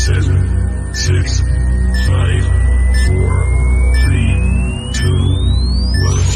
7, 6, 5, 4, 3, 2, 1.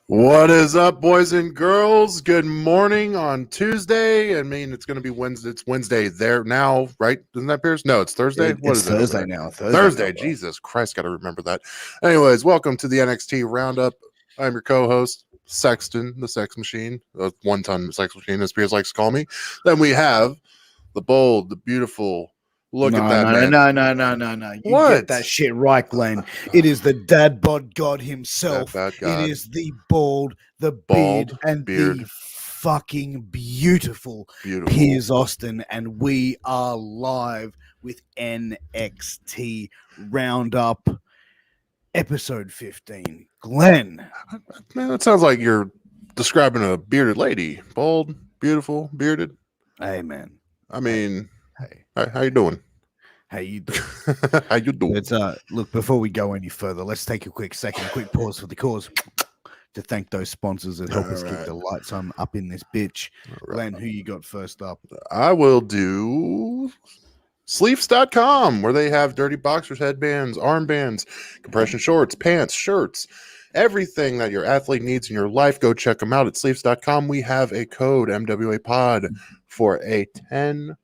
What is up, boys and girls? Good morning on Tuesday. I mean, it's going to be Wednesday. It's Wednesday there now, right? Isn't that Piers? No, it's Thursday. What is it? Thursday now. Thursday. Jesus Christ, got to remember that. Anyways, welcome to the NXT Round Up. I'm your co-host, Sexton, the Sex Machine. One-ton Sex Machine, as Piers likes to call me. Then we have the bold, the beautiful. Look at that, man. No. You get that shit right, Glenn. It is the dad bod god himself. Bad God. It is the bald, the beard, the fucking beautiful Piers Austin. And we are live with NXT Round Up, episode 15. Glenn. Man, that sounds like you're describing a bearded lady. Bald, beautiful, bearded. Hey, man. I mean... Hey, how you doing? How you doing? How you doing? Let's look, before we go any further, let's take a quick pause for the cause to thank those sponsors that help us keep the lights on up in this bitch. Glenn, who you got first up? I will do Sleeves.com, where they have dirty boxers, headbands, armbands, compression shorts, pants, shirts, everything that your athlete needs in your life. Go check them out at Sleeves.com. We have a code MWA Pod for a 10%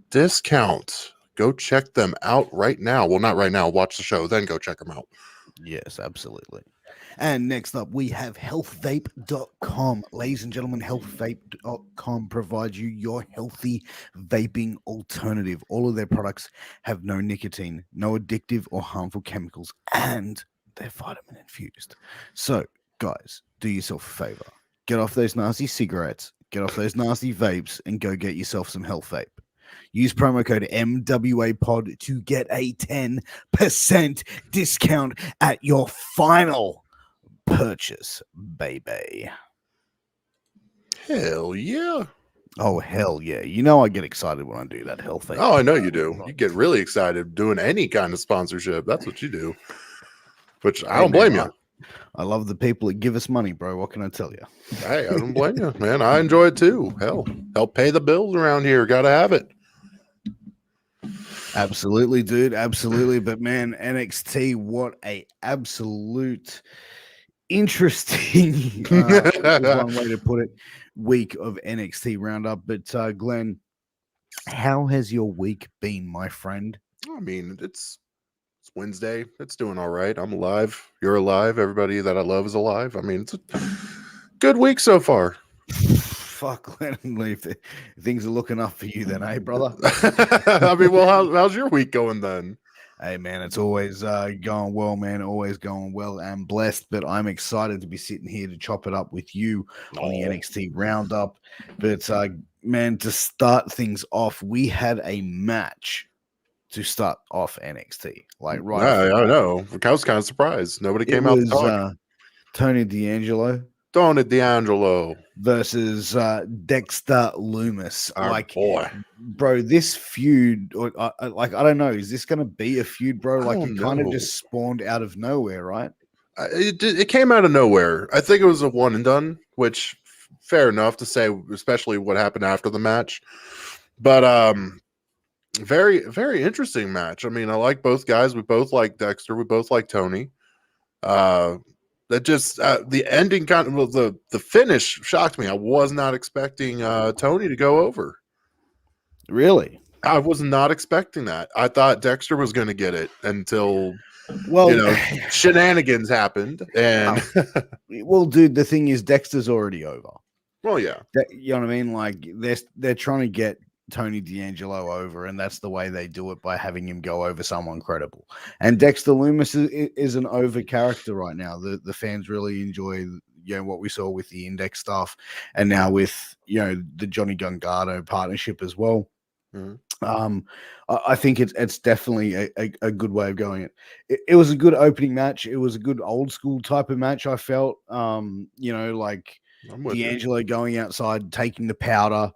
discount. Go check them out right now. Well, not right now. Watch the show, then go check them out. Yes, absolutely. And next up, we have healthvape.com. Ladies and gentlemen, healthvape.com provides you your healthy vaping alternative. All of their products have no nicotine, no addictive or harmful chemicals, and they're vitamin infused. So, guys, do yourself a favor. Get off those nasty cigarettes, get off those nasty vapes, and go get yourself some Health Vape. Use promo code MWAPOD to get a 10% discount at your final purchase, baby. Hell yeah. Oh, hell yeah. You know I get excited when I do that Health Vape. Oh, I know you do. You get really excited doing any kind of sponsorship. That's what you do. Which I don't blame you. I love the people that give us money, bro. What can I tell you? Hey, I don't blame you, man. I enjoy it too. Hell, help pay the bills around here. Gotta have it. Absolutely, dude. Absolutely. But man, NXT, what a absolute interesting one way to put it, week of NXT Roundup. But Glenn, how has your week been, my friend? I mean, it's Wednesday. It's doing all right. I'm alive. You're alive. Everybody that I love is alive. I mean, it's a good week so far. Fuck, Glenn, things are looking up for you then, eh, brother? I mean, well, how's your week going then? Hey, man, it's always going well, man. Always going well and blessed. But I'm excited to be sitting here to chop it up with you on the NXT Roundup. But, man, to start things off, we had a match to start off NXT. Like, right. Yeah, I know. I was kind of surprised. Nobody came out to talk. Tony D'Angelo versus Dexter Lumis. Boy, bro, this feud, I don't know, is this going to be a feud, bro? Like, it kind of just spawned out of nowhere, right? It came out of nowhere. I think it was a one and done, which fair enough to say, especially what happened after the match. But very, very interesting match. I mean, I like both guys. We both like Dexter. We both like Tony. That just the ending kind of the finish shocked me. I was not expecting Tony to go over. Really? I was not expecting that. I thought Dexter was going to get it until Well, shenanigans happened, and well, dude, the thing is, Dexter's already over. well, yeah, You know what I mean? Like they're trying to get Tony D'Angelo over, and that's the way they do it, by having him go over someone credible. And Dexter Lumis is an over character right now. The fans really enjoy what we saw with the Index stuff, and now with the Johnny Gargano partnership as well. Mm-hmm. I think it's definitely a good way of going. It was a good opening match. It was a good old school type of match. I felt, like D'Angelo going outside, taking the powder,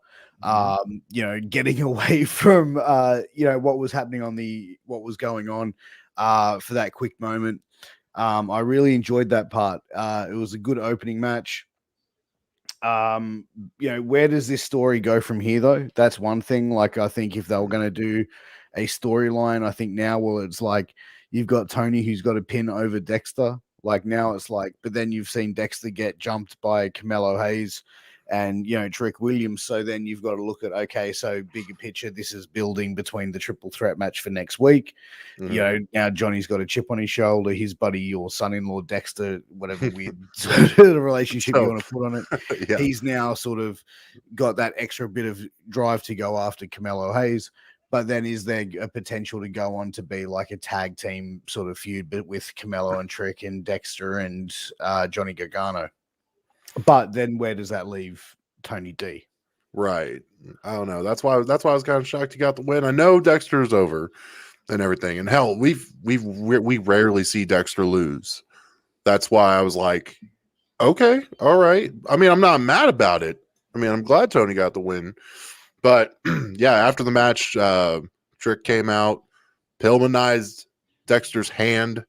getting away from what was happening what was going on for that quick moment. I really enjoyed that part. It was a good opening match. Where does this story go from here, though? That's one thing. Like, I think if they were going to do a storyline, I think now, well, it's like you've got Tony who's got a pin over Dexter. Like, now it's like, but then you've seen Dexter get jumped by Carmelo Hayes and Trick Williams. So then you've got to look at, okay, so bigger picture, this is building between the triple threat match for next week. Mm-hmm. Now Johnny's got a chip on his shoulder, his buddy or son-in-law Dexter, whatever weird sort of relationship you want to put on it. Yeah. He's now sort of got that extra bit of drive to go after Carmelo Hayes. But then is there a potential to go on to be like a tag team sort of feud, but with Carmelo and Trick and Dexter and Johnny Gargano? But then where does that leave Tony D? Right. I don't know. That's why I was kind of shocked he got the win. I know Dexter's over and everything. And hell, we rarely see Dexter lose. That's why I was like, okay, all right. I mean, I'm not mad about it. I mean, I'm glad Tony got the win. But yeah, after the match, Trick came out, Pillmanized Dexter's hand.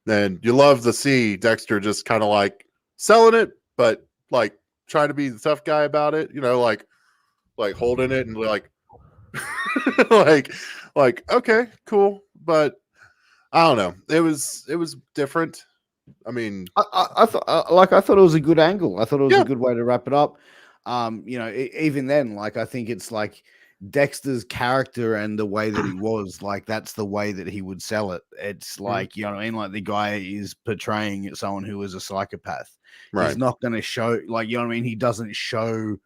And you love to see Dexter just kind of like selling it, but like trying to be the tough guy about it, like holding it and like like okay, cool. But I don't know. It was different. I mean, I thought it was a good angle. I thought it was a good way to wrap it up. Even then, like, I think it's like Dexter's character and the way that he was, like, that's the way that he would sell it. It's like, you know what I mean? Like, the guy is portraying someone who is a psychopath. Right. He's not going to show, like, you know what I mean? He doesn't show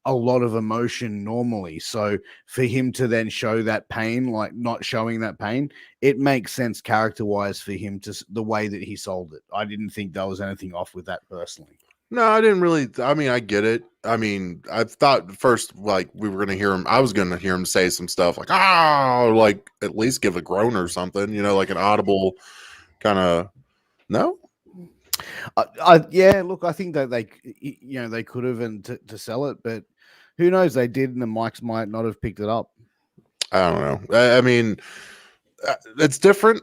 a lot of emotion normally. So for him to then show that pain, like not showing that pain, it makes sense character-wise for him to the way that he sold it. I didn't think there was anything off with that personally. No, I didn't really. I mean, I get it. I mean, I thought first, like, we were going to hear him. I was going to hear him say some stuff like, like at least give a groan or something, like an audible kind of, no? Yeah, look, I think that they could have and to sell it, but who knows? They did, and the mics might not have picked it up. I don't know. I mean, it's different.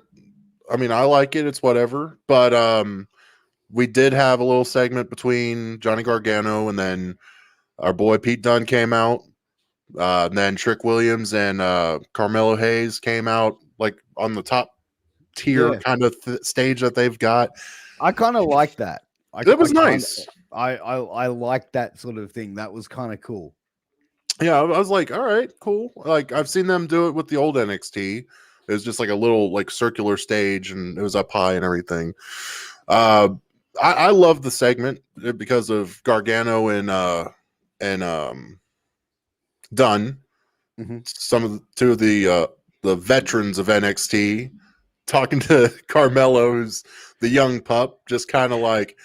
I mean, I like it. It's whatever. But we did have a little segment between Johnny Gargano and then our boy Pete Dunne came out. And then Trick Williams and Carmelo Hayes came out like on the top tier kind of stage that they've got. I kind of like that. It was nice. I like that sort of thing. That was kind of cool. Yeah, I was like, all right, cool. Like, I've seen them do it with the old NXT. It was just like a little like circular stage, and it was up high and everything. I love the segment because of Gargano and Dunne. Mm-hmm. Two of the veterans of NXT talking to Carmelo, who's the young pup, just kind of like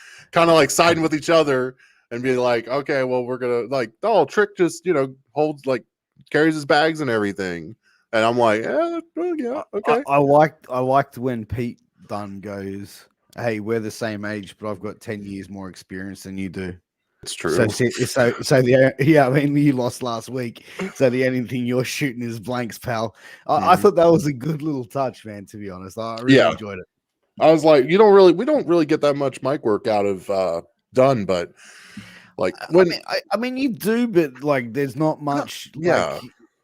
siding with each other and being like, okay, well, we're gonna like, oh, Trick just holds like carries his bags and everything, and I'm like, yeah, okay. I liked when Pete Dunne goes, hey, we're the same age, but I've got 10 years more experience than you do. It's true. I mean, you lost last week, so the only thing you're shooting is blanks, pal. I thought that was a good little touch, man. To be honest, I really enjoyed it. I was like, we don't really get that much mic work out of Dunne, but like when I mean, you do, but like, there's not much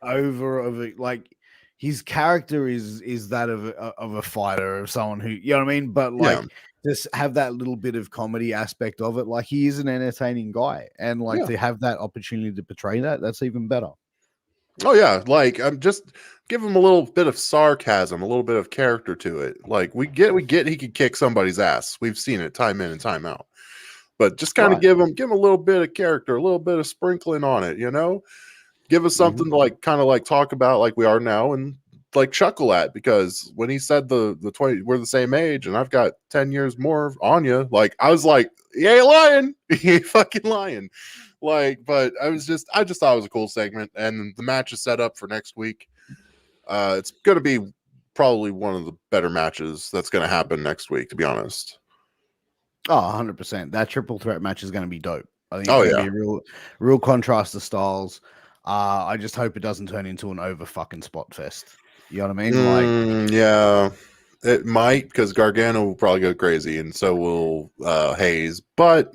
over like. His character is that of a fighter, of someone who, you know what I mean? But like, just have that little bit of comedy aspect of it. Like, he is an entertaining guy, and like to have that opportunity to portray that, that's even better. Oh yeah, like I'm just give him a little bit of sarcasm, a little bit of character to it. Like we get he could kick somebody's ass. We've seen it time in and time out. But just kind of Right. give him a little bit of character, a little bit of sprinkling on it, Give us something to like kind of like talk about like we are now and like chuckle at, because when he said the 20 we're the same age and I've got 10 years more on you, like I was like, you ain't lying. You ain't fucking lying. Like, but I just thought it was a cool segment, and the match is set up for next week. It's gonna be probably one of the better matches that's gonna happen next week, to be honest. Oh, 100%. That triple threat match is going to be dope. I think it's Oh going to yeah. be a real contrast of styles. I just hope it doesn't turn into an over fucking spot fest. You know what I mean? Like, Yeah, it might, because Gargano will probably go crazy, and so will Hayes. But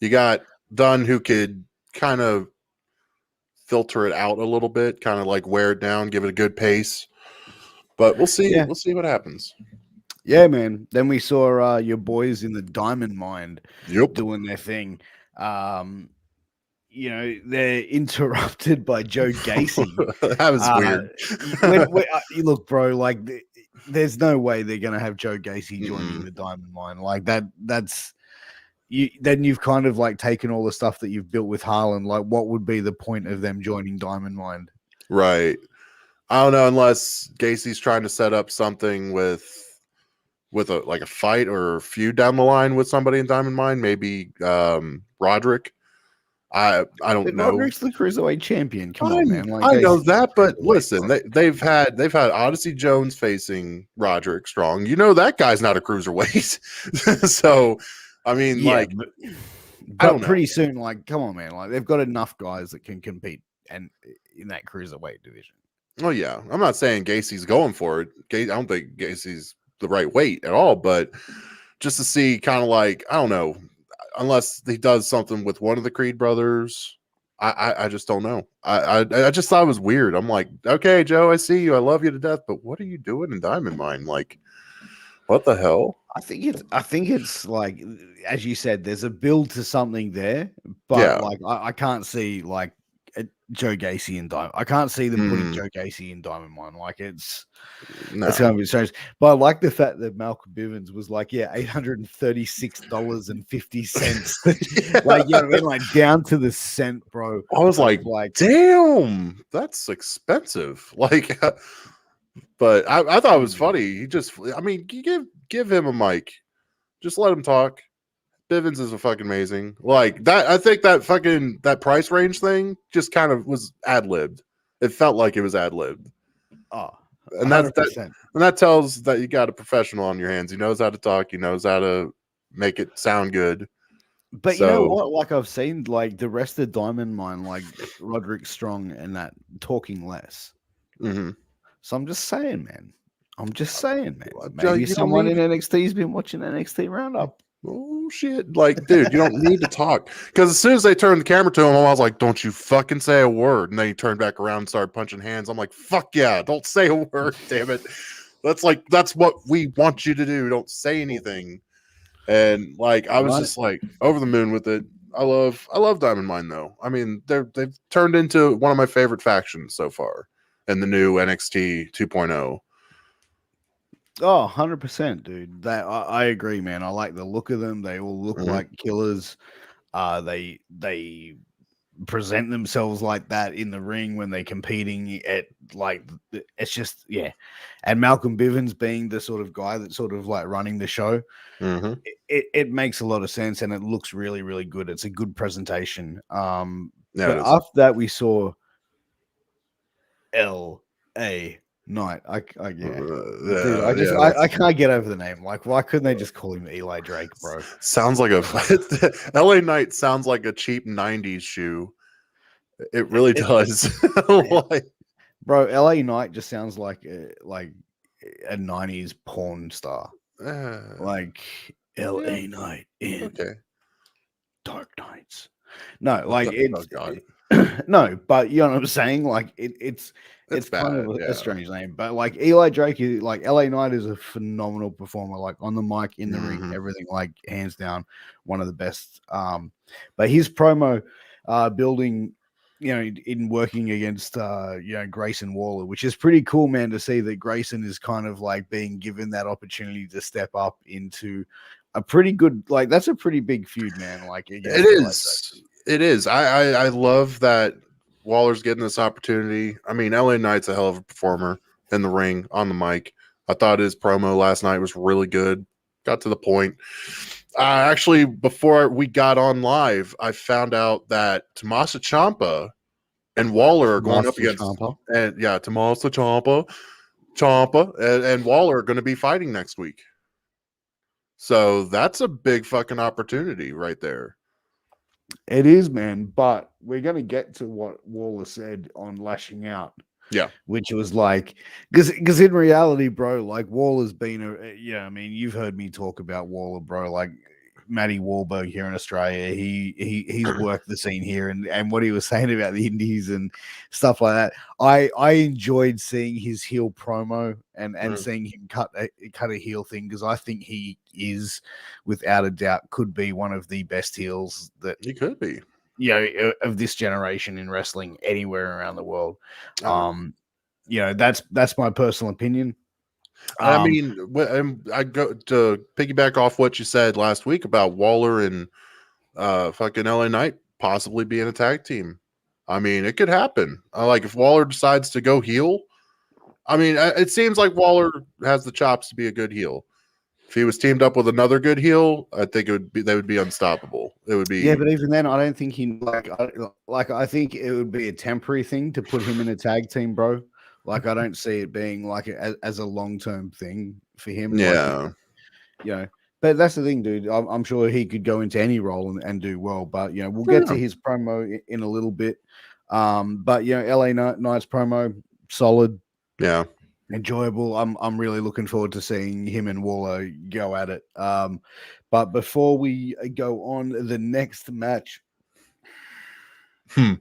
you got Dunn, who could kind of filter it out a little bit, kind of like wear it down, give it a good pace. But we'll see. yeah, We'll see what happens. yeah, man. Then we saw your boys in the Diamond Mine Yep. doing their thing. They're interrupted by Joe Gacy. That was weird. Look, bro, like there's no way they're gonna have Joe Gacy joining the Diamond Mine like that. That's you. Then you've kind of like taken all the stuff that you've built with Harlan. Like, what would be the point of them joining Diamond Mine? Right. I don't know, unless Gacy's trying to set up something with a fight or feud down the line with somebody in Diamond Mine, maybe Roderick. I don't know. Roderick's the cruiserweight champion. Come on, man. Like, I know that, but listen, they've had Odyssey Jones facing Roderick Strong. That guy's not a cruiserweight. So, I mean, yeah, but pretty soon, like, come on, man. Like, they've got enough guys that can compete and in that cruiserweight division. Oh yeah, I'm not saying Gacy's going for it. I don't think Gacy's the right weight at all, but just to see, kind of like, I don't know, unless he does something with one of the Creed brothers, I just don't know. I just thought it was weird. I'm like, okay, Joe, I see you, I love you to death, but what are you doing in Diamond Mine? Like, what the hell? I think it's like, as you said, there's a build to something there, but Yeah. like I can't see like Joe Gacy in Diamond. I can't see them putting Joe Gacy in Diamond Mine. Like it's gonna be strange. But I like the fact that Malcolm Bivens was like, yeah, $836.50. Like, you know what I mean? Like down to the cent, bro. I was like, damn, that's expensive. Like, but I thought it was funny. He just, I mean, you give him a mic, just let him talk. Bivens is a fucking amazing. Like that, I think that price range thing just kind of was ad-libbed. It felt like it was ad-libbed. Oh, and that tells that you got a professional on your hands. He knows how to talk. He knows how to make it sound good. But you know what? Like I've seen like the rest of Diamond Mine, like Roderick Strong and that talking less. Mm-hmm. So I'm just saying, man. Maybe someone in NXT's been watching NXT Round Up. Oh shit! Like, dude, you don't need to talk, because as soon as they turned the camera to him, I was like, "Don't you fucking say a word!" And then he turned back around and started punching hands. I'm like, "Fuck yeah! Don't say a word, damn it!" That's what we want you to do. Don't say anything. And like, I was just like over the moon with it. I love Diamond Mine though. I mean, they've turned into one of my favorite factions so far in the new NXT 2.0. Oh, 100%, dude. That I agree, man. I like the look of them. They all look like killers. They present themselves like that in the ring when they're competing at like, it's just, yeah. And Malcolm Bivens being the sort of guy that's sort of like running the show, it makes a lot of sense, and it looks really, really good. It's a good presentation. But after that, we saw L.A. Knight. I can't get over the name. Like, why couldn't they just call him Eli Drake, bro? Sounds like a LA Knight sounds like a cheap 90s shoe. It really does. Bro, LA Knight just sounds like a 90s porn star. Like LA Knight in Dark Knights. No, like it's no, but you know what I'm saying? Like it's kind of a strange name, but like Eli Drake is like LA Knight is a phenomenal performer, like on the mic, in the ring, everything, like hands down one of the best. But his promo building in working against Grayson Waller, which is pretty cool, man, to see that Grayson is kind of like being given that opportunity to step up into a pretty good, like, that's a pretty big feud, man. Like, against It a guy like is. It is. I love that Waller's getting this opportunity. I mean, LA Knight's a hell of a performer in the ring, on the mic. I thought his promo last night was really good. Got to the point. Actually, before we got on live, I found out that Tommaso Ciampa and Waller are going up against Champa. and yeah, Tommaso Ciampa and Waller are going to be fighting next week. So that's a big fucking opportunity right there. It is, man. But we're going to get to what Waller said on Lashing Out. Yeah. Which was like, because in reality, bro, like Waller's been I mean, you've heard me talk about Waller, bro. Like Matty Wahlberg here in Australia, he's worked the scene here, and what he was saying about the Indies and stuff like that. I enjoyed seeing his heel promo and seeing him cut a heel thing, because I think he is, without a doubt, could be one of the best heels that He could be. Of this generation in wrestling anywhere around the world. That's my personal opinion. I mean, I go to piggyback off what you said last week about Waller and fucking LA Knight possibly being a tag team. I mean, it could happen. Like if Waller decides to go heel, I mean, it seems like Waller has the chops to be a good heel. If he was teamed up with another good heel, I think they would be unstoppable. It would be. Yeah, but even then, I don't think I think it would be a temporary thing to put him in a tag team, bro. Like, I don't see it being like as a long-term thing for him. Yeah. Like, but that's the thing, dude. I'm sure he could go into any role and do well. But we'll get to his promo in a little bit. But LA Knight's promo, solid. Yeah. Enjoyable. I'm really looking forward to seeing him and Waller go at it. But before we go on, the next match, introduce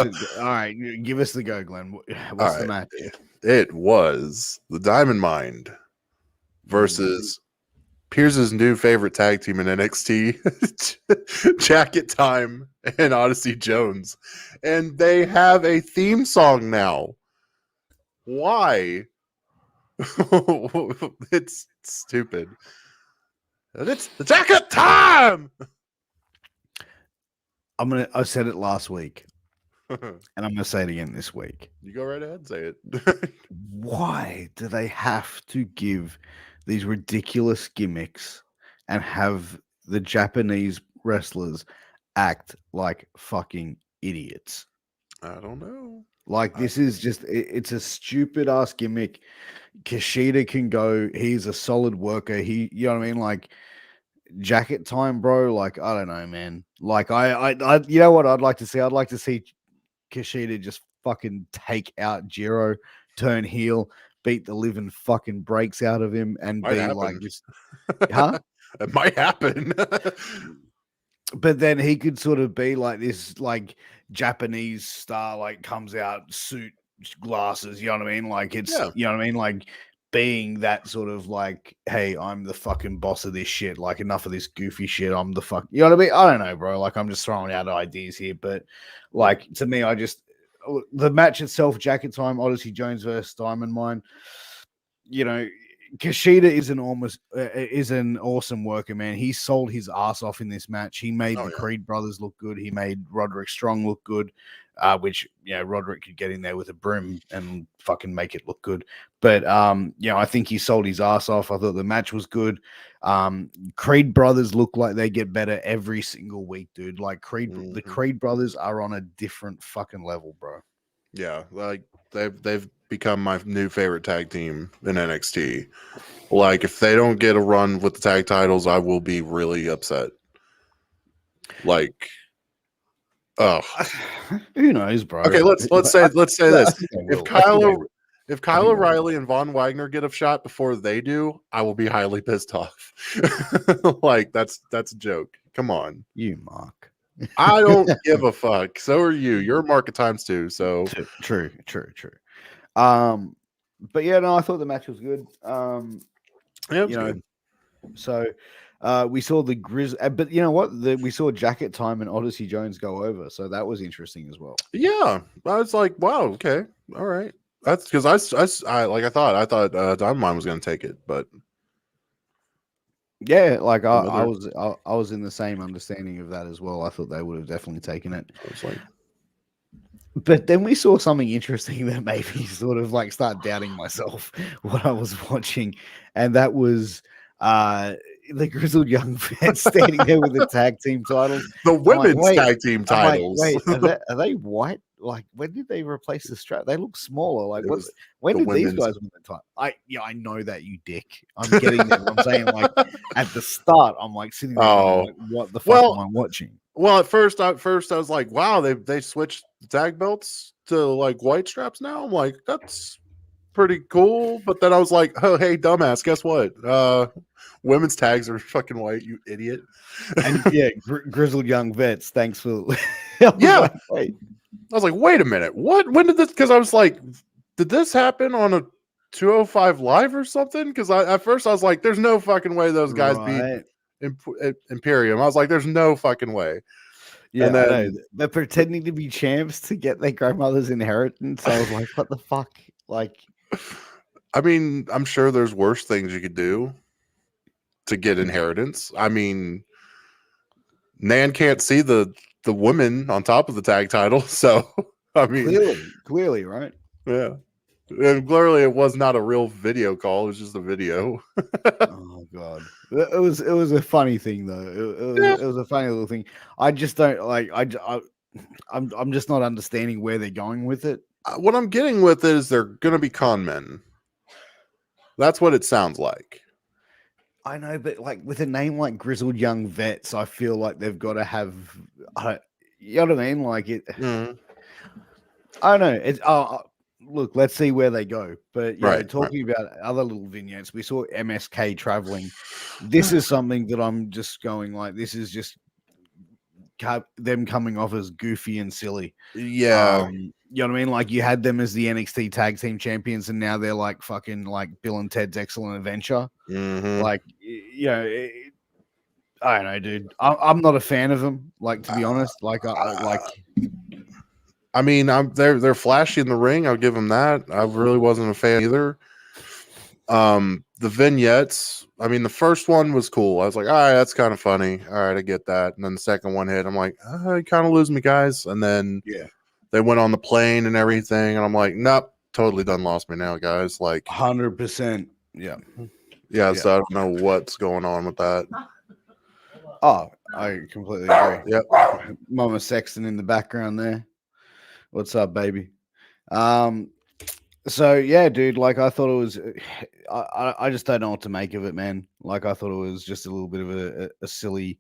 it. All right, give us the go, Glenn. What's the match? It was the Diamond Mind versus Piers' new favorite tag team in NXT, Jacket Time and Odyssey Jones. And they have a theme song now. Why? It's stupid. And it's the Jacket Time! I said it last week, and I'm gonna say it again this week. You go right ahead and say it. Why do they have to give these ridiculous gimmicks and have the Japanese wrestlers act like fucking idiots? I don't know. Like, this is just, it's a stupid ass gimmick. Kushida can go, he's a solid worker. You know what I mean? Like, Jacket Time, bro. Like, I don't know, man. Like, I you know what I'd like to see? I'd like to see Kushida just fucking take out Jiro, turn heel, beat the living fucking brakes out of him, and Might be happen. like, just, huh? It might happen. But then he could sort of be like this, like, Japanese star, like, comes out, suit, glasses, you know what I mean? Like, it's, you know what I mean? Like, being that sort of like, hey, I'm the fucking boss of this shit. Like, enough of this goofy shit. I'm the fuck, you know what I mean? I don't know, bro. Like, I'm just throwing out ideas here. But, like, to me, the match itself, Jacket Time, Odyssey Jones versus Diamond Mine, Kushida is an awesome worker, man. He sold his ass off in this match. He made the Creed brothers look good. He made Roderick Strong look good, which Roderick could get in there with a broom and fucking make it look good. But I think he sold his ass off. I thought the match was good. Creed brothers look like they get better every single week, dude. Like the Creed brothers are on a different fucking level, bro. Yeah, like they've become my new favorite tag team in NXT. Like, if they don't get a run with the tag titles, I will be really upset. Like, who knows, bro? Okay, let's say this. If Kyle O'Reilly and Von Wagner get a shot before they do, I will be highly pissed off. Like, that's a joke. Come on, you Mark. I don't give a fuck. So are you. You're a Mark at times too. So true. But yeah, no, I thought the match was good. Yeah, it was good. So We saw the but you know what? We saw Jacket Time and Odyssey Jones go over, so that was interesting as well. Yeah, I was like, wow, okay, all right. That's because I thought Dynamite was going to take it, but Yeah, like I another, was in the same understanding of that as well. I thought they would have definitely taken it. I was like, But then we saw something interesting that made me sort of like start doubting myself what I was watching, and that was the grizzled young vet standing there with the tag team titles. the I'm like, women's wait, tag team I'm like, titles. wait, are they white? Like, when did they replace the strap? They look smaller. Like, It was when the did these women's. guys win the title? I know that, you dick. I'm getting there. I'm saying, like, at the start, I'm like sitting there going, like, what the fuck am I watching? Well, at first I was like, wow, they switched the tag belts to like white straps now. I'm like, that's pretty cool. But then I was like, oh, hey, dumbass, guess what? Women's tags are fucking white, you idiot. And yeah, grizzled young vets. Thanks for. Yeah. Wait. I was like, wait a minute, what? When did this? Because I was like, did this happen on a 205 Live or something? Because at first I was like, there's no fucking way those guys beat Imperium. I was like, there's no fucking way. Yeah, and then, I know. They're pretending to be champs to get their grandmother's inheritance. I was like, what the fuck? Like, I mean, I'm sure there's worse things you could do to get inheritance. I mean, Nan can't see the women on top of the tag title, so I mean, clearly, right? Yeah, and clearly it was not a real video call; it was just a video. Oh god, it was a funny thing though. It was a funny little thing. I just don't like. I'm just not understanding where they're going with it. What I'm getting with it is they're going to be con men. That's what it sounds like. I know, but like with a name like Grizzled Young Vets, I feel like they've got to have. You know what I mean? Like it. I don't know. It's look. Let's see where they go. But yeah, talking about other little vignettes, we saw MSK traveling. This is something that I'm just going like. This is just them coming off as goofy and silly. Yeah. You know what I mean? Like you had them as the NXT tag team champions, and now they're like fucking like Bill and Ted's Excellent Adventure. Like, you know, I don't know, dude. I'm not a fan of them. Like, to be honest, I mean, they're flashy in the ring. I'll give them that. I really wasn't a fan either. The vignettes. I mean, the first one was cool. I was like, all right, that's kind of funny. All right, I get that. And then the second one hit. I'm like, you kind of lose me, guys. And then they went on the plane and everything, and I'm like, nope, totally done lost me now, guys. Like 100%. Yeah. So I don't know what's going on with that. Oh, I completely agree. Yep. Mama Sexton in the background there. What's up, baby? So yeah, dude, like I thought it was I just don't know what to make of it, man. Like I thought it was just a little bit of a silly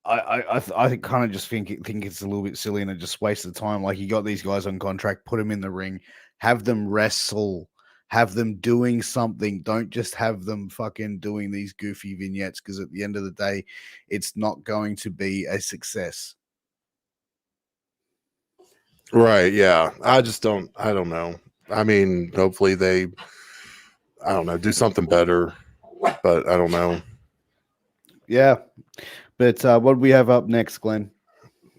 I kind of just think it's a little bit silly and it just wastes the time. Like you got these guys on contract, put them in the ring, have them wrestle, have them doing something. Don't just have them fucking doing these goofy vignettes because at the end of the day, it's not going to be a success. Right, yeah. I don't know. I mean, hopefully they do something better, but I don't know. Yeah. But what do we have up next, Glenn?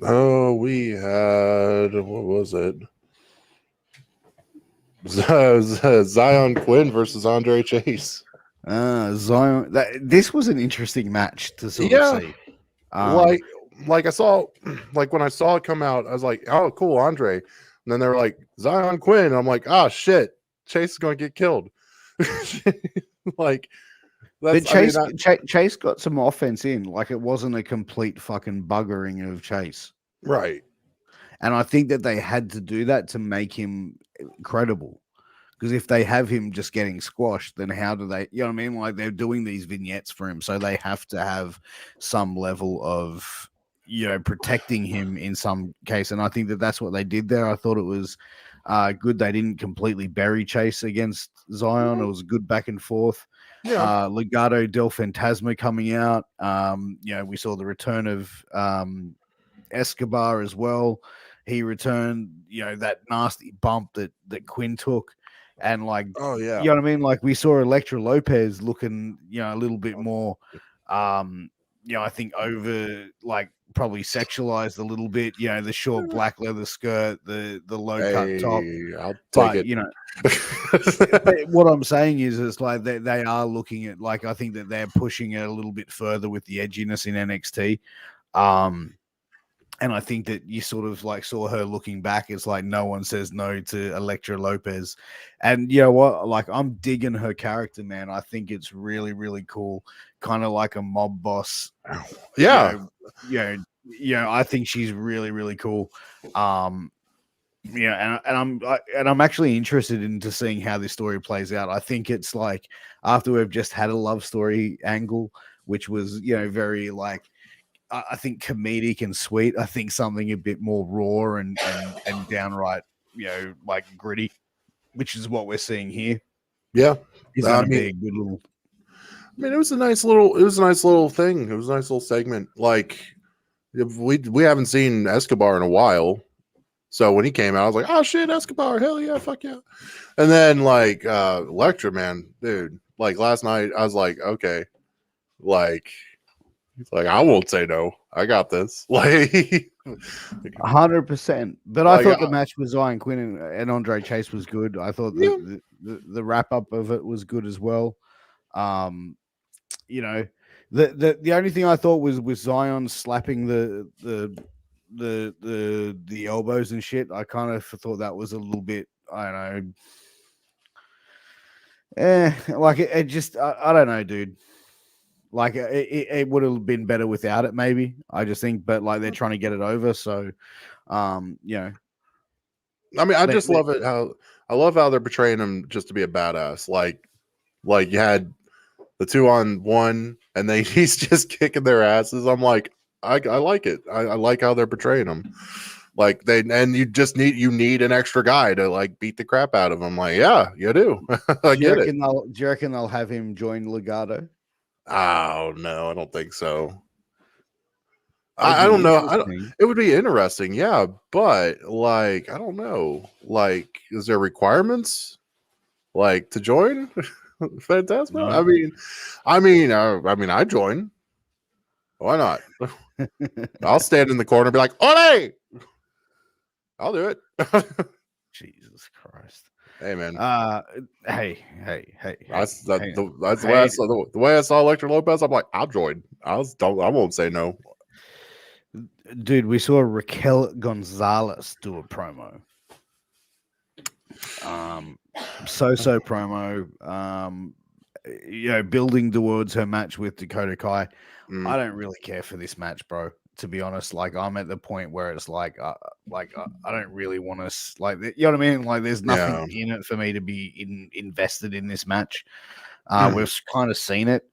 Oh, we had, what was it? Zion Quinn versus Andre Chase. Zion. This was an interesting match to sort of see. Like I saw, like when I saw it come out, I was like, "Oh, cool, Andre." And then they were like, "Zion Quinn." And I'm like, "Ah, shit, Chase is going to get killed." Like, but Chase got some offense in. Like it wasn't a complete fucking buggering of Chase, right? And I think that they had to do that to make him credible. Because if they have him just getting squashed, then how do they? You know what I mean? Like they're doing these vignettes for him, so they have to have some level of, you know, protecting him in some case. And I think that that's what they did there. I thought it was good. They didn't completely bury Chase against Zion. It was good back and forth. Yeah. Legado del Fantasma coming out. You know, we saw the return of Escobar as well. He returned, you know, that nasty bump that Quinn took. and like, Oh yeah. you know what I mean? Like we saw Elektra Lopez looking, a little bit more, I think over like probably sexualized a little bit. The short black leather skirt, the low cut top. I'll take But it. but what I'm saying is, it's like they are looking at, like, I think that they're pushing it a little bit further with the edginess in NXT. And I think that you sort of like saw her looking back. It's like no one says no to Elektra Lopez. And you know what? Like, I'm digging her character, man. I think it's really, really cool. Kind of like a mob boss. Yeah. I think she's really, really cool. And I'm actually interested into seeing how this story plays out. I think it's like after we've just had a love story angle, which was, very like, I think comedic and sweet. I think something a bit more raw and downright, like gritty, which is what we're seeing here. Yeah. Is going to be a good little. I mean, it was a nice little thing. It was a nice little segment. Like, we haven't seen Escobar in a while. So when he came out, I was like, oh shit, Escobar, hell yeah, fuck yeah. And then like Elektra, man, dude, like last night I was like, okay, like he's like, I won't say no. I got this. Like 100%. But I thought the match with Zion Quinn and Andre Chase was good. I thought the wrap up of it was good as well. The only thing I thought was with Zion slapping the elbows and shit. I kind of thought that was a little bit, I don't know. Like it just, I don't know, dude. Like it would have been better without it, maybe. I just think, but like they're trying to get it over, so I mean, I just love it how they're portraying him just to be a badass. Like you had the 2-on-1, and then he's just kicking their asses. I'm like, I like it. I like how they're portraying him. Like you need an extra guy to like beat the crap out of him. Like, yeah, you do. I get it. Do you reckon they'll have him join Legado? Oh no, I don't think so. I don't know. It would be interesting, yeah, but like I don't know. Like, is there requirements like to join Fantasma? No. I mean, I join. Why not? I'll stand in the corner and be like, "Ole!" I'll do it. Jesus Christ. Hey man. Hey. That's the way I saw Elektra Lopez. I'm like, I'll join. I won't say no. Dude, we saw Raquel Gonzalez do a promo. So promo. Building towards her match with Dakota Kai. I don't really care for this match, bro. To be honest, like I'm at the point where it's like I don't really want to like, you know what I mean? Like there's nothing in it for me to be invested in this match. We've kind of seen it.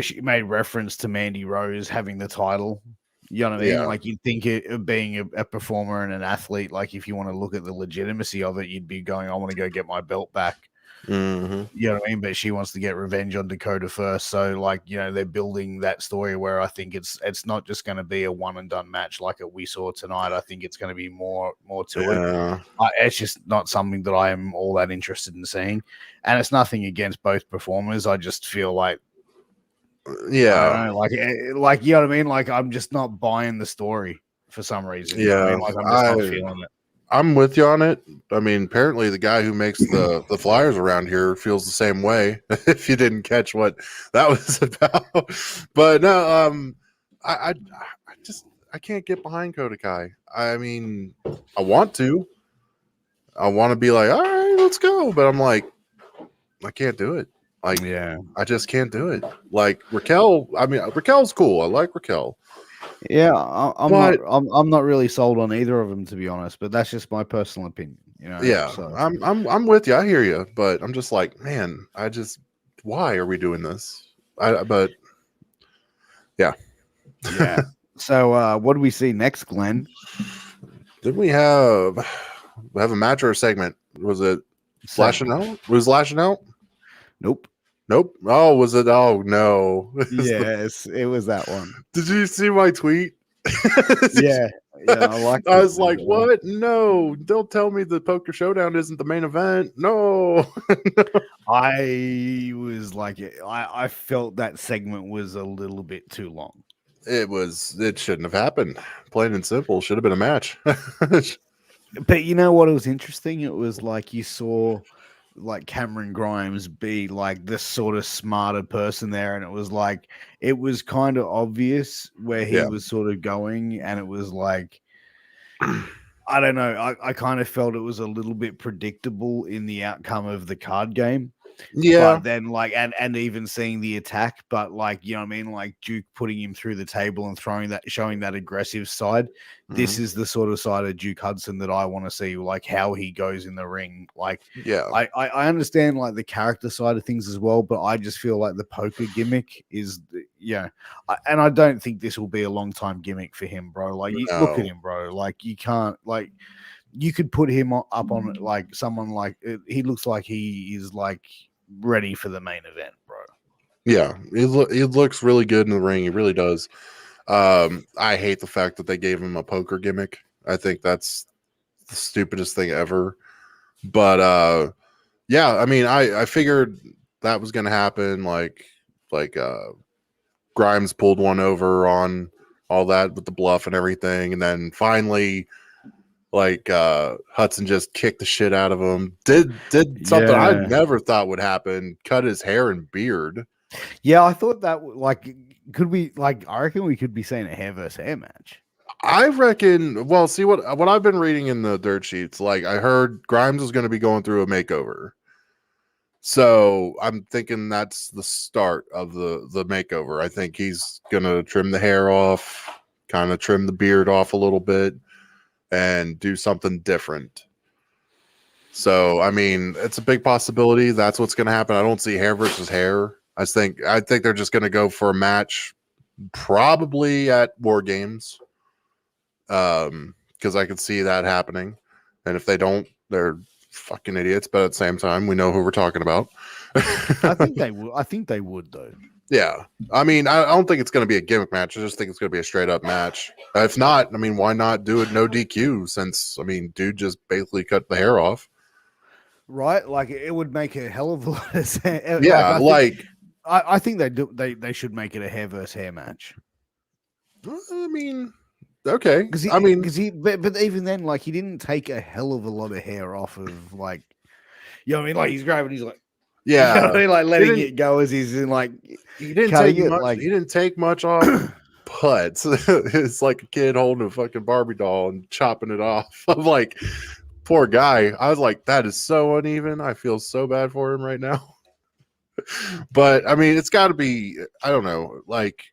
She made reference to Mandy Rose having the title. You know what I mean? Like you'd think it being a performer and an athlete, like if you want to look at the legitimacy of it, you'd be going, I want to go get my belt back. Mm-hmm. You know what I mean? But she wants to get revenge on Dakota first. So like, they're building that story where I think it's not just going to be a one and done match like we saw tonight. I think it's going to be more to it. It's just not something that I am all that interested in seeing. And it's nothing against both performers. I just feel like, I don't know, like you know what I mean? Like I'm just not buying the story for some reason. You know what I mean? Like I'm just not feeling it. I'm with you on it. I mean, apparently the guy who makes the flyers around here feels the same way. If you didn't catch what that was about, but no, I can't get behind Dakota Kai. I mean, I want to be like, all right, let's go, but I'm like, I can't do it. Like, I just can't do it. Like Raquel. I mean, Raquel's cool. I like Raquel. Yeah, I'm not really sold on either of them, to be honest, but that's just my personal opinion. Yeah, so. I'm with you. I hear you, but I'm just like, man, why are we doing this? But yeah. So what do we see next, Glenn? Did we have a match or a segment? Was it Lashing Out? Was Lashing Out? Nope. Oh, was it? Oh no. Yes, it was that one. Did you see my tweet? Yeah, I like. I was like, what? No, don't tell me the Poker Showdown isn't the main event. No. I was like, I felt that segment was a little bit too long. It shouldn't have happened. Plain and simple. Should have been a match. But you know what? It was interesting. It was like you saw like Cameron Grimes be like this sort of smarter person there, and it was kind of obvious where he was sort of going, and it was like I don't know. I kind of felt it was a little bit predictable in the outcome of the card game. Yeah. But then and even seeing the attack, but like, you know what I mean? Like Duke putting him through the table and showing that aggressive side. This is the sort of side of Duke Hudson that I want to see, like how he goes in the ring. Like, I understand like the character side of things as well, but I just feel like the poker gimmick is, and I don't think this will be a long time gimmick for him, bro. Like, you look at him, bro. Like, you can't, like, you could put him up on like someone like he looks like he is like ready for the main event, bro. Yeah, he looks really good in the ring. He really does. I hate the fact that they gave him a poker gimmick. I think that's the stupidest thing ever. But yeah, I mean, I figured that was gonna happen. Like Grimes pulled one over on all that with the bluff and everything, and then finally, like Hudson just kicked the shit out of him. Did something I never thought would happen. Cut his hair and beard. Yeah, I thought that like could we like I reckon we could be seeing a hair versus hair match. I reckon. Well, see what I've been reading in the dirt sheets. Like I heard Grimes is going to be going through a makeover. So I'm thinking that's the start of the makeover. I think he's gonna trim the hair off, kind of trim the beard off a little bit, and do something different. So I mean, it's a big possibility that's what's gonna happen. I don't see hair versus hair. I think they're just gonna go for a match, probably at War Games, because I could see that happening. And if they don't, they're fucking idiots, but at the same time, we know who we're talking about. I think they would. I think they would, though. Yeah, I mean, I don't think it's going to be a gimmick match. I just think it's going to be a straight up match. If not, I mean, why not do it no DQ? Since I mean, dude just basically cut the hair off, right? Like it would make a hell of a lot of sense. Yeah, I think they do. They should make it a hair versus hair match. I mean. Okay, but even then, like he didn't take a hell of a lot of hair off of like, you know what I mean? Like he's grabbing, he's like, yeah, you know what I mean? Like letting it go as he's in like, he didn't take much off. But it's like a kid holding a fucking Barbie doll and chopping it off. I'm like, poor guy. I was like, that is so uneven. I feel so bad for him right now. But I mean, it's got to be. I don't know. Like,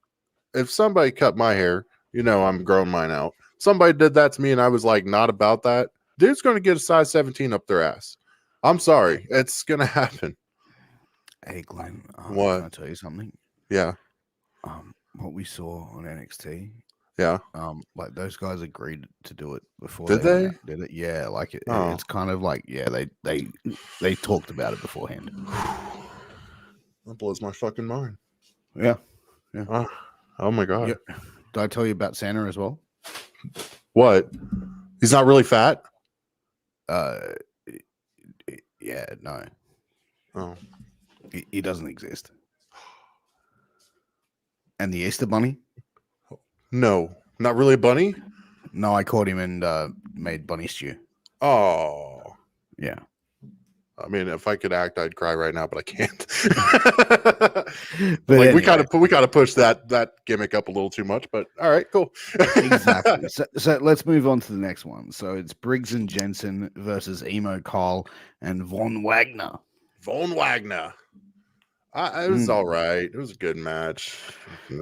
if somebody cut my hair. You know, I'm growing mine out. Somebody did that to me, and I was like, not about that. Dude's going to get a size 17 up their ass. I'm sorry. It's going to happen. Hey, Glenn. What? Can I tell you something? Yeah. What we saw on NXT. Yeah. Like those guys agreed to do it before. Did they? Did it? Yeah. Like it's kind of like they talked about it beforehand. That blows my fucking mind. Yeah. Yeah. Oh my god. Yep. Did I tell you about Santa as well? What? He's not really fat? Yeah, no. Oh. He doesn't exist. And the Easter Bunny? No. Not really a bunny? No, I caught him and made bunny stew. Oh. Yeah. I mean, if I could act, I'd cry right now, but I can't. But like anyway. we gotta push that gimmick up a little too much. But all right, cool. Exactly. So let's move on to the next one. So it's Briggs and Jensen versus Emo Kyle and Von Wagner. Von Wagner. It was all right. It was a good match. I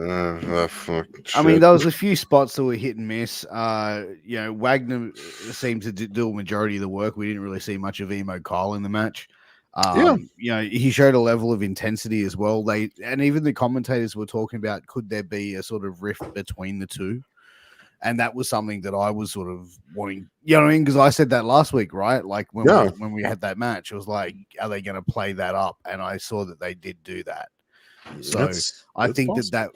mean, there was a few spots that were hit and miss. You know, Wagner seemed to do a majority of the work. We didn't really see much of Emo Kyle in the match. You know, he showed a level of intensity as well. And even the commentators were talking about could there be a sort of rift between the two? And that was something that I was sort of wanting, you know what I mean? Because I said that last week, right? Like when we had that match, it was like, are they going to play that up? And I saw that they did do that. So I think that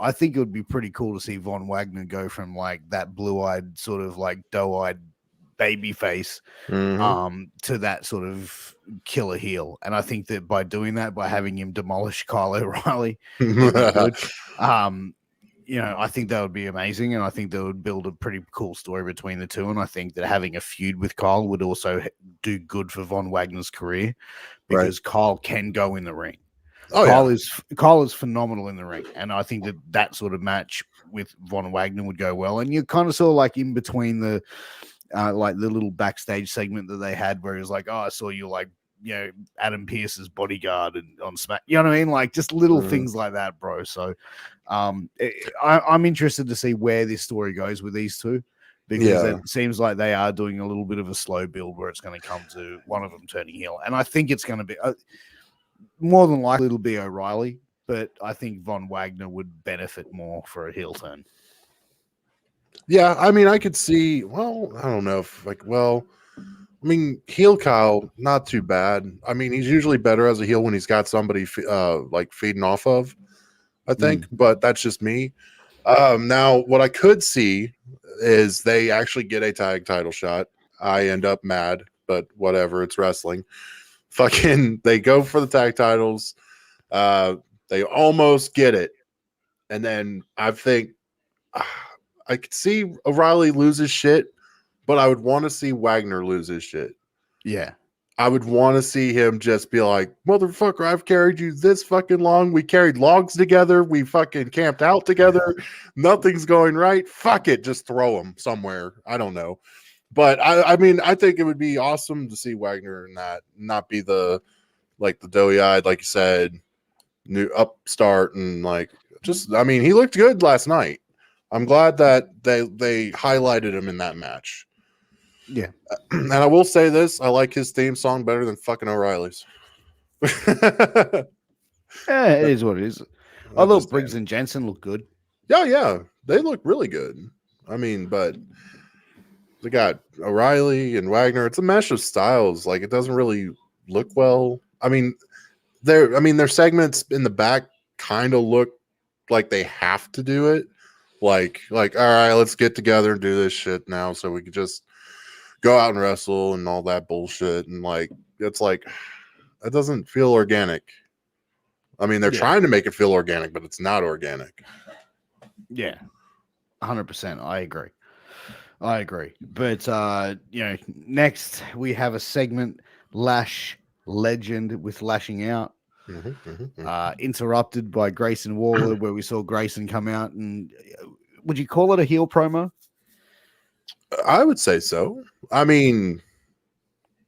I think it would be pretty cool to see Von Wagner go from like that blue-eyed sort of like doe-eyed baby face to that sort of killer heel. And I think that by doing that, by having him demolish Kyle O'Reilly, it'd be good. I think that would be amazing, and I think that would build a pretty cool story between the two. And I think that having a feud with Kyle would also do good for Von Wagner's career, because Kyle can go in the ring. Kyle is phenomenal in the ring, and I think that sort of match with Von Wagner would go well. And you kind of saw like in between the like the little backstage segment that they had, where he was like, "Oh, I saw you like Adam Pearce's bodyguard and on Smack." You know what I mean? Like just little things like that, bro. So I'm interested to see where this story goes with these two, because it seems like they are doing a little bit of a slow build where it's going to come to one of them turning heel, and I think it's going to be. More than likely, it'll be O'Reilly, but I think Von Wagner would benefit more for a heel turn. Yeah, I mean, I could see. Well, I don't know if heel Kyle, not too bad. I mean, he's usually better as a heel when he's got somebody like feeding off of, I think, but that's just me. Now, what I could see is they actually get a tag title shot. I end up mad, but whatever, it's wrestling. Fucking, they go for the tag titles. They almost get it. And then I think I could see O'Reilly lose his shit, but I would want to see Wagner lose his shit. Yeah. I would want to see him just be like, motherfucker, I've carried you this fucking long. We carried logs together. We fucking camped out together. Nothing's going right. Fuck it. Just throw him somewhere. I don't know. But I mean, I think it would be awesome to see Wagner in that, not be the doughy-eyed, like you said, new upstart, and like he looked good last night. I'm glad that they highlighted him in that match. Yeah. And I will say this, I like his theme song better than fucking O'Reilly's. It is what it is. Although Briggs and Jensen look good. Yeah, they look really good. I mean, but they got O'Reilly and Wagner. It's a mesh of styles. Like, it doesn't really look well. I mean, their segments in the back kind of look like they have to do it. Like, all right, let's get together and do this shit now, so we can just go out and wrestle and all that bullshit. And like, it's like, it doesn't feel organic. I mean, they're trying to make it feel organic, but it's not organic. Yeah, 100%. I agree. But next we have a segment, Lash Legend with Lashing Out. Interrupted by Grayson Waller, where we saw Grayson come out, and would you call it a heel promo? I would say so. I mean,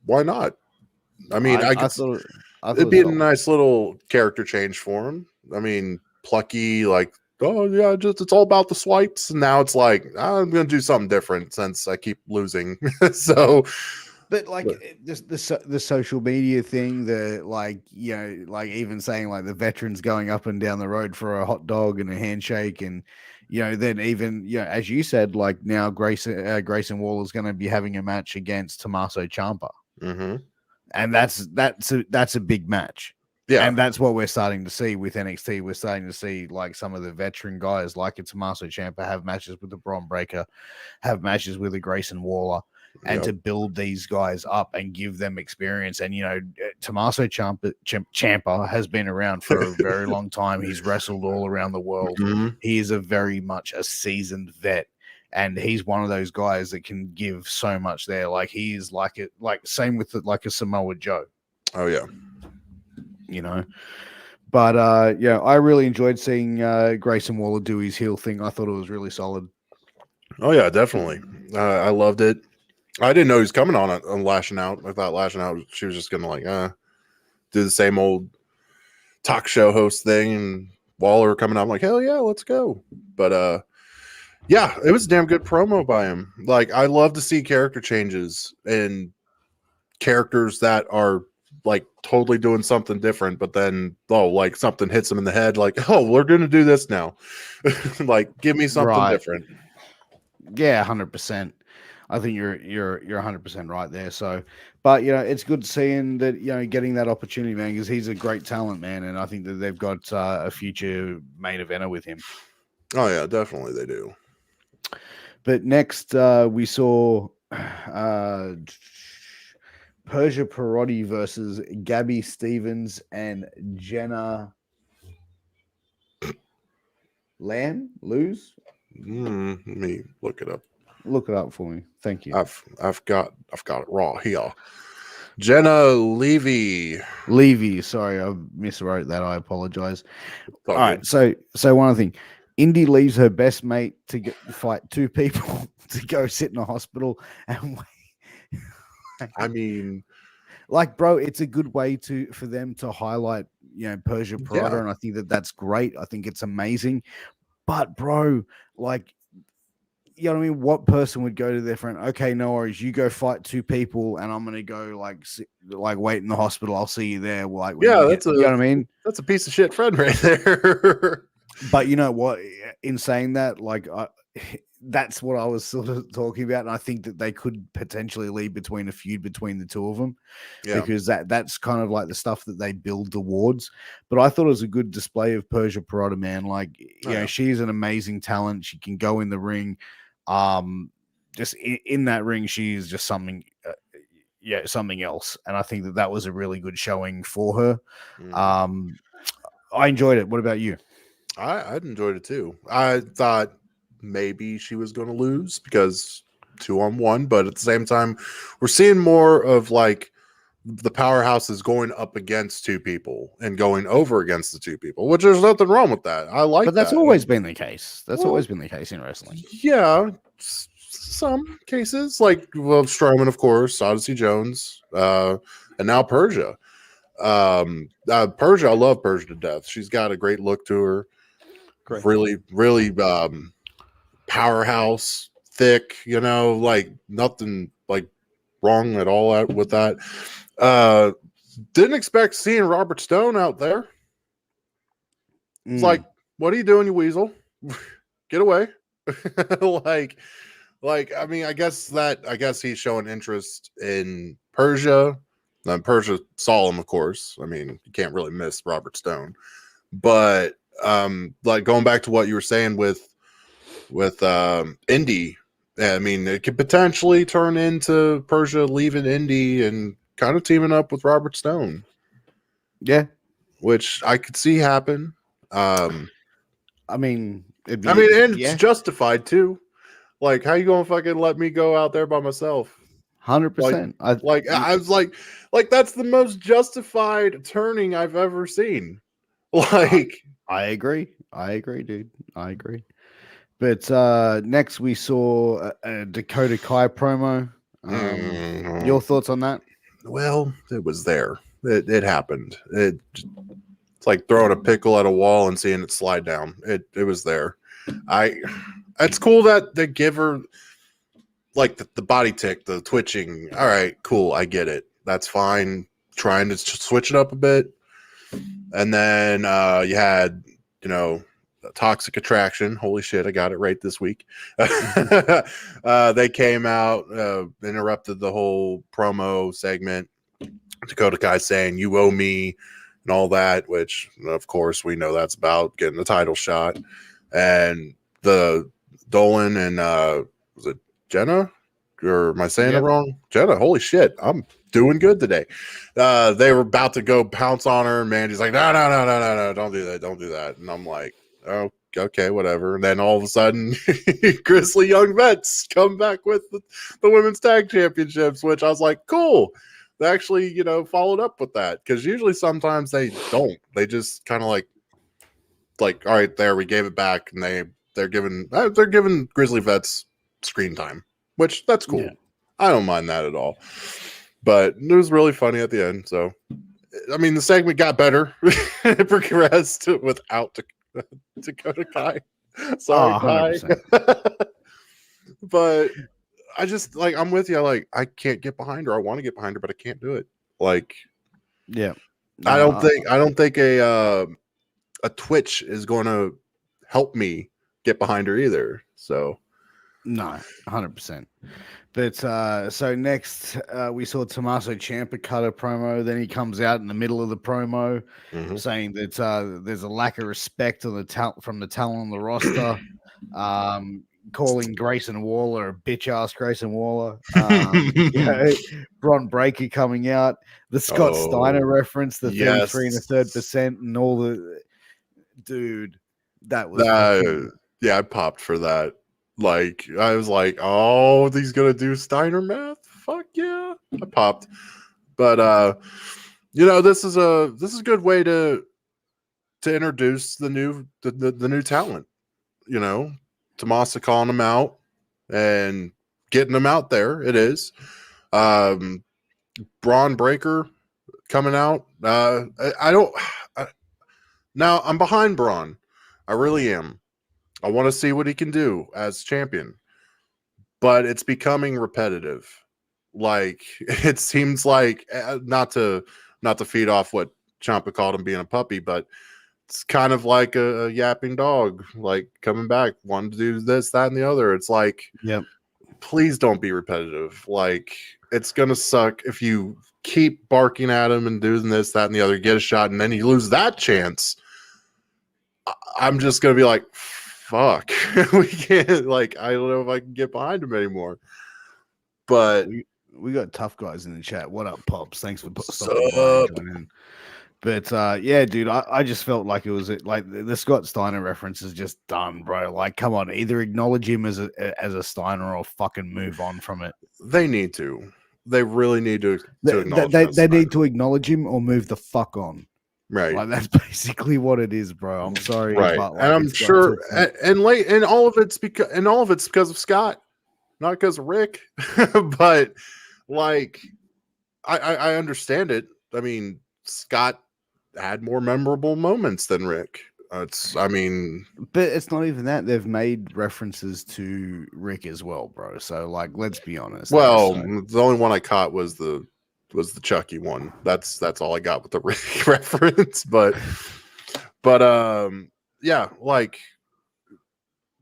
why not? I mean, I thought it'd be a nice little character change for him. I mean, plucky, like, oh yeah, it's all about the swipes, and now it's like, I'm gonna do something different since I keep losing. But just the social media thing, like even saying like the veterans going up and down the road for a hot dog and a handshake, and then even as you said, like now Grayson Waller is going to be having a match against Tommaso Ciampa, and that's a big match. Yeah, and that's what we're starting to see with NXT. We're starting to see like some of the veteran guys, like a Tommaso Ciampa, have matches with the Braun Breaker, have matches with the Grayson Waller. And to build these guys up and give them experience. And, Tommaso Ciampa has been around for a very long time. He's wrestled all around the world. He is very much a seasoned vet. And he's one of those guys that can give so much there. Like, he is same with like a Samoa Joe. Oh, yeah. But, I really enjoyed seeing Grayson Waller do his heel thing. I thought it was really solid. Oh, yeah, definitely. I loved it. I didn't know he was coming on Lashing Out. I thought Lashing Out, she was just gonna do the same old talk show host thing, and Waller coming out. I'm like, hell yeah, let's go. But yeah, it was a damn good promo by him. Like, I love to see character changes and characters that are like totally doing something different, but then like something hits them in the head, like, oh, we're gonna do this now. Like, give me something different. Yeah, 100%. I think you're 100% right there. So, but it's good seeing that getting that opportunity, man, because he's a great talent, man, and I think that they've got a future main eventer with him. Oh yeah, definitely they do. But next, we saw Persia Perotti versus Gabby Stevens and Jenna lose. Let me look it up. Look it up for me. Thank you. I've got it raw here. Jenna Levy. Sorry, I miswrote that. I apologize. All right, so one other thing. Indy leaves her best mate to fight two people to go sit in a hospital and wait. I mean, like, bro, it's a good way for them to highlight, Persia Perotti, and I think that's great. I think it's amazing. But, bro, like, you know what I mean? What person would go to their friend? Okay, no worries. You go fight two people, and I'm gonna go like wait in the hospital. I'll see you there. Like, you know what I mean? That's a piece of shit friend right there. But you know what? In saying that, like, that's what I was sort of talking about, and I think that they could potentially lead between a feud between the two of them, because that's kind of like the stuff that they build towards. But I thought it was a good display of Persia Perotti, man. Like, she's an amazing talent. She can go in the ring. Just in that ring, she's just something, something else. And I think that was a really good showing for her. I enjoyed it. What about you? I enjoyed it too. I thought maybe she was going to lose because 2-on-1, but at the same time, we're seeing more of like the powerhouses going up against two people and going over against the two people, which there's nothing wrong with that. I like that. But that's always been the case. That's always been the case in wrestling. Yeah, some cases like Strowman, of course, Odyssey Jones, and now Persia. Persia, I love Persia to death. She's got a great look to her. Great. Really powerhouse, thick, like nothing like wrong at all with that. Didn't expect seeing Robert Stone out there. It's like, what are you doing, you weasel? Get away. I mean, I guess he's showing interest in Persia. Persia saw him, of course. I mean, you can't really miss Robert Stone. But like going back to what you were saying with Indy, I mean, it could potentially turn into Persia leaving Indy and kind of teaming up with Robert Stone. Yeah, which I could see happen. I mean, it's justified too. Like, how you gonna fucking let me go out there by myself? 100%. I was like that's the most justified turning I've ever seen. Like, I agree, dude. I agree. But next we saw a Dakota Kai promo. Your thoughts on that? Well, it was there. It happened. It's like throwing a pickle at a wall and seeing it slide down. It was there. It's cool that they give her like the body tick, the twitching. All right, cool. I get it. That's fine. Trying to switch it up a bit. And then you had, Toxic Attraction. Holy shit, I got it right this week. They came out, interrupted the whole promo segment. Dakota Kai saying, "You owe me," and all that, which, of course, we know that's about getting the title shot. And the Dolan and was it Jenna? Or am I saying it wrong? Jenna, holy shit, I'm doing good today. They were about to go pounce on her, and Mandy's like, no, don't do that. And I'm like, oh, okay, whatever. And then all of a sudden, Grizzly Young Vets come back with the women's tag championships, which I was like, cool. They actually, followed up with that, because usually sometimes they don't. They just kind of like, all right, there, we gave it back, and they're giving Grizzly Vets screen time, which that's cool. Yeah. I don't mind that at all. But it was really funny at the end. So, I mean, the segment got better. It progressed without Dakota Kai. Sorry, Kai. But I just, I'm with you. I can't get behind her. I want to get behind her, but I can't do it. Yeah. I don't think a Twitch is going to help me get behind her either. So, No, 100%. But so next we saw Tommaso Champa cut a promo. Then he comes out in the middle of the promo Mhm. saying that there's a lack of respect on the from the talent on the roster. Calling Grayson Waller a bitch ass Grayson Waller. Bron Breakker coming out. The Scott Steiner reference, the 33 and a third percent, and all the dude. That was fucking... Yeah, I popped for that. Like, I was like, oh, he's gonna do Steiner math? Fuck yeah. I popped. But this is a good way to introduce the new talent. Tommaso calling him out and getting him out there. It is. Braun Breaker coming out. Now I'm behind Braun. I really am. I want to see what he can do as champion, but it's becoming repetitive. Like, it seems like, not to feed off what Champa called him being a puppy, but it's kind of like a yapping dog, like coming back, wanting to do this, that, and the other. It's like, yep. Please don't be repetitive. Like, it's gonna suck if you keep barking at him and doing this, that, and the other, get a shot, and then you lose that chance. I'm just gonna be like, fuck, we can't. Like, I don't know if I can get behind him anymore. But we got tough guys in the chat. What up, Pops? Thanks for stopping by and joining. But yeah, dude, I just felt like it was like the Scott Steiner reference is just done, bro. Like, come on, either acknowledge him as a Steiner or fucking move on from it. They need to. They really need to acknowledge. They need to acknowledge him or move the fuck on. Right. Like, that's basically what it is, bro. I'm sorry, right? But, like, and I'm sure, and all of it's because of Scott, not because of Rick. But like, I understand it. I mean, Scott had more memorable moments than Rick. But it's not even that. They've made references to Rick as well, bro. So, like, let's be honest. Well, the only one I caught was the Chucky one. That's all I got with the Rick reference. But yeah, like,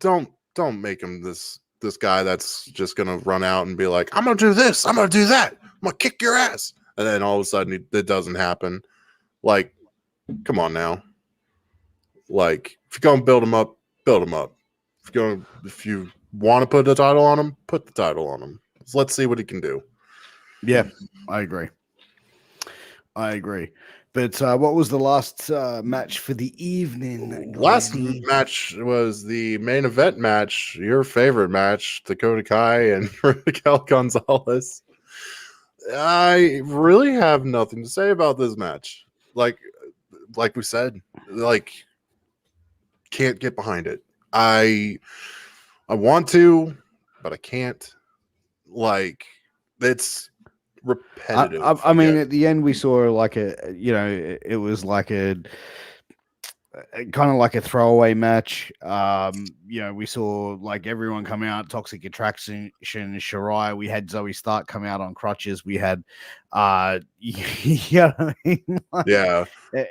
don't make him this guy that's just gonna run out and be like, I'm gonna do this, I'm gonna do that, I'm gonna kick your ass, and then all of a sudden it doesn't happen. Like, come on now. Like, if you're gonna build him up, build him up. If you want to put the title on him, put the title on him. So let's see what he can do. Yeah, I agree. But what was the last match for the evening? Last match was the main event match, your favorite match, Dakota Kai and Raquel Gonzalez. I really have nothing to say about this match. Like we said, like, can't get behind it. I want to, but I can't. Like, it's repetitive. I mean, at the end we saw like it was like a kind of like a throwaway match. We saw like everyone come out, Toxic Attraction, Shirai. We had Zoe Stark come out on crutches. We had yeah,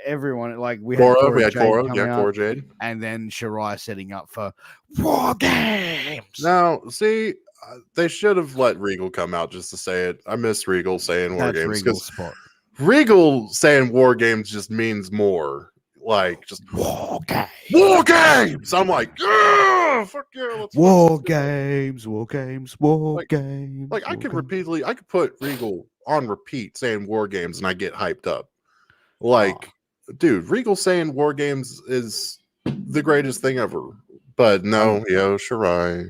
everyone, like, we had Cora Jade, and then Shirai setting up for War Games. Now, see, they should have let Regal come out just to say it. I miss Regal saying War Games, because Regal saying War Games just means more. Like, just War Games. I'm like, yeah, fuck yeah, War Games. Like, I could put Regal on repeat saying War Games and I get hyped up. Like, dude, Regal saying War Games is the greatest thing ever. But no, Shirai.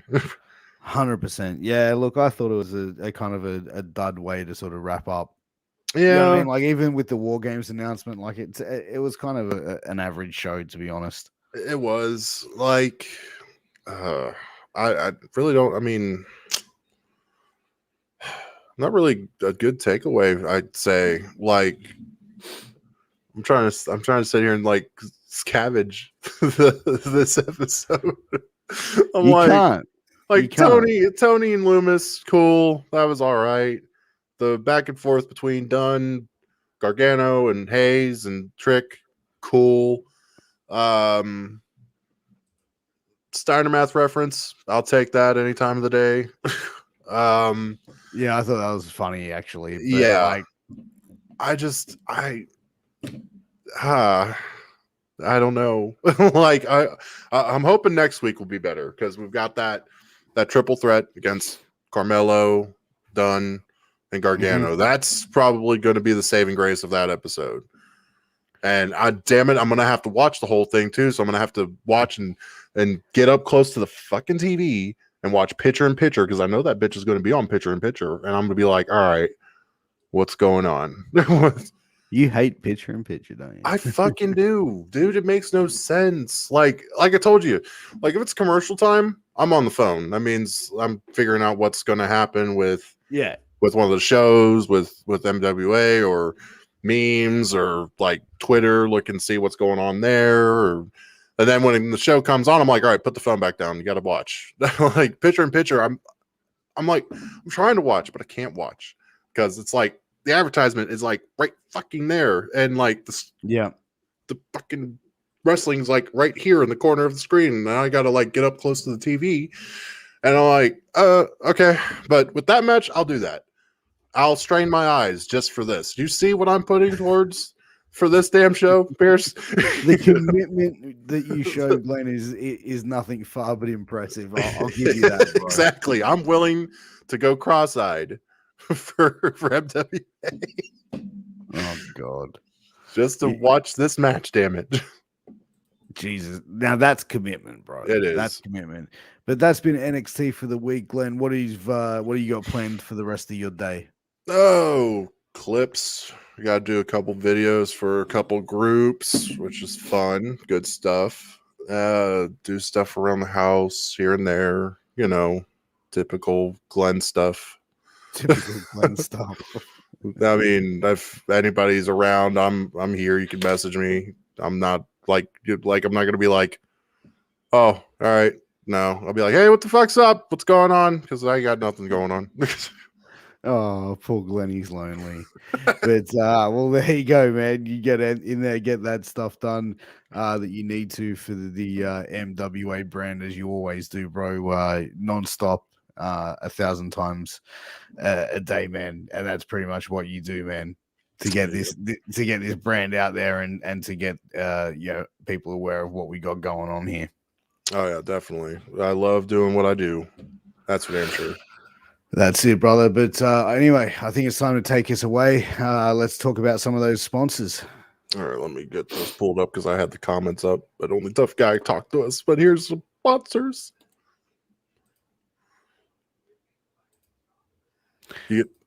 100%. Yeah, look, I thought it was a kind of a dud way to sort of wrap up. Yeah, you know what I mean? Like, even with the War Games announcement, like, it was kind of an average show, to be honest. It was like, I really don't. I mean, not really a good takeaway, I'd say. Like, I'm trying to sit here and like scavenge this episode. Can't. Like, Tony and Loomis, cool. That was all right. The back and forth between Dunn, Gargano, and Hayes and Trick, cool. Steiner Math reference. I'll take that any time of the day. Yeah, I thought that was funny actually. But Yeah. I don't know. Like I'm hoping next week will be better because we've got that triple threat against Carmelo, Dunn, and Gargano. That's probably going to be the saving grace of that episode. And damn it, I'm going to have to watch the whole thing too. So I'm going to have to watch and get up close to the fucking TV and watch picture in picture because I know that bitch is going to be on picture in picture. And I'm going to be like, all right, what's going on? You hate picture in picture, don't you? I fucking do, dude. It makes no sense. Like I told you, like if it's commercial time, I'm on the phone. That means I'm figuring out what's going to happen with one of the shows, with MWA or memes or like Twitter, look and see what's going on there. And then when the show comes on, I'm like, all right, put the phone back down. You got to watch. Like picture in picture. I'm like, I'm trying to watch, but I can't watch because it's like the advertisement is like right fucking there, and like the fucking wrestling's like right here in the corner of the screen, and I gotta like get up close to the TV, and I'm like, okay, but with that match, I'll do that. I'll strain my eyes just for this. Do you see what I'm putting towards for this damn show, Piers? The commitment that you show, Glenn, is nothing far but impressive. I'll give you that. Bro. Exactly. I'm willing to go cross-eyed for MWA. Oh God. Just to watch this match, damn it. Jesus. Now that's commitment, bro. It is. That's commitment. But that's been NXT for the week, Glenn. What do you got planned for the rest of your day? Oh, clips. We got to do a couple videos for a couple groups, which is fun. Good stuff. Do stuff around the house here and there. You know, typical Glen stuff. Typical Glen stuff. I mean, if anybody's around, I'm here. You can message me. I'm not I'm not gonna be like, oh, all right. No, I'll be like, hey, what the fuck's up? What's going on? Because I got nothing going on. Oh, poor Glenn, he's lonely. But well, there you go, man. You get in there, get that stuff done that you need to for the MWA brand, as you always do, bro. Nonstop, 1,000 times a day, man. And that's pretty much what you do, man, to get this brand out there and to get people aware of what we got going on here. Oh yeah, definitely. I love doing what I do. That's for damn sure. That's it, brother. But anyway, I think it's time to take us away. Let's talk about some of those sponsors. All right, let me get those pulled up because I had the comments up, but only Tough Guy talked to us. But here's some sponsors.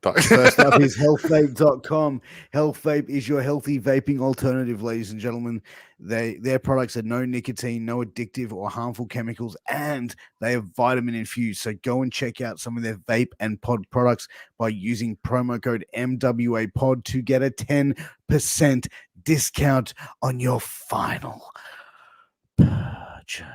First up is healthvape.com. Health Vape is your healthy vaping alternative, ladies and gentlemen. Their products are no nicotine, no addictive or harmful chemicals, and they are vitamin infused. So go and check out some of their vape and pod products by using promo code MWAPOD to get a 10% discount on your final purchase.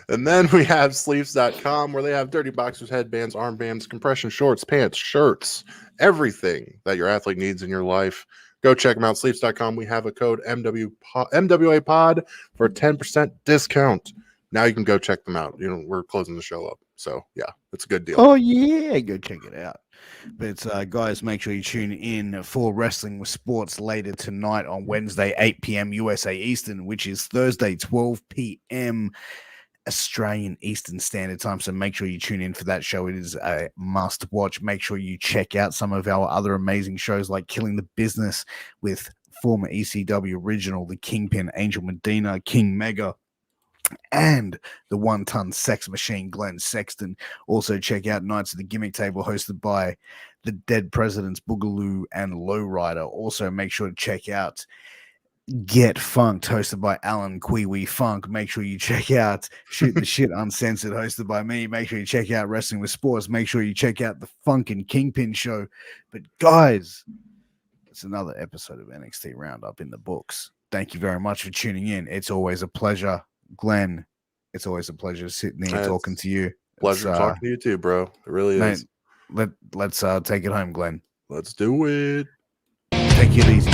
And then we have sleeves.com, where they have dirty boxers, headbands, armbands, compression shorts, pants, shirts, everything that your athlete needs in your life. Go check them out. Sleeves.com. We have a code MWAPOD for a 10% discount. Now you can go check them out. You know, we're closing the show up. So, yeah, it's a good deal. Oh, yeah. Go check it out. But, guys, make sure you tune in for Wrestling with Sports later tonight on Wednesday, 8 p.m. USA Eastern, which is Thursday, 12 p.m. Australian Eastern Standard Time. So make sure you tune in for that show. It is a must watch. Make sure you check out some of our other amazing shows like Killing the Business with former ECW original, the Kingpin, Angel Medina, King Mega, and the one-ton sex machine, Glen Sexton. Also check out Nights of the Gimmick Table hosted by the Dead Presidents, Boogaloo and Lowrider. Also make sure to check out Get Funked, hosted by Alan Kwee Funk. Make sure you check out Shoot the Shit Uncensored, hosted by me. Make sure you check out Wrestling with Sports. Make sure you check out the Funkin' Kingpin show. But guys, it's another episode of NXT Roundup in the books. Thank you very much for tuning in. It's always a pleasure. Glenn, it's always a pleasure sitting here talking to you. Pleasure talking to you too, bro. It really is. Let's take it home, Glenn. Let's do it. Take it easy.